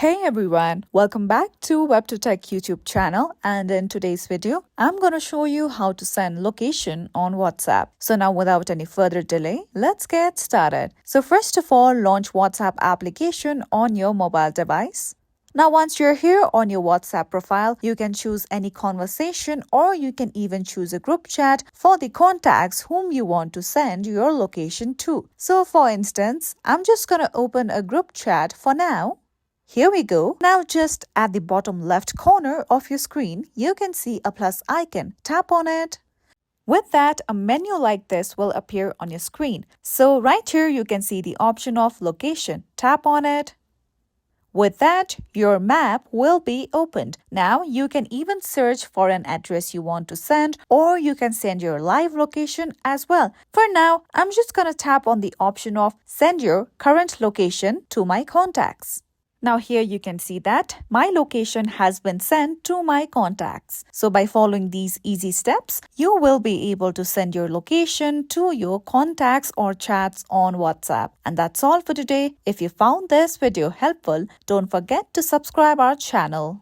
Hey everyone, welcome back to WebToTech YouTube channel, and in today's video, I'm going to show you how to send location on WhatsApp. So now without any further delay, let's get started. So first of all, launch WhatsApp application on your mobile device. Now once you're here on your WhatsApp profile, you can choose any conversation or you can even choose a group chat for the contacts whom you want to send your location to. So for instance, I'm just going to open a group chat for now. Here we go. Now just at the bottom left corner of your screen, you can see a plus icon. Tap on it. With that, a menu like this will appear on your screen. So right here, you can see the option of location. Tap on it. With that, your map will be opened. Now, you can even search for an address you want to send, or you can send your live location as well. For now, I'm just going to tap on the option of send your current location to my contacts. Now here you can see that my location has been sent to my contacts. So by following these easy steps, you will be able to send your location to your contacts or chats on WhatsApp. And that's all for today. If you found this video helpful, don't forget to subscribe our channel.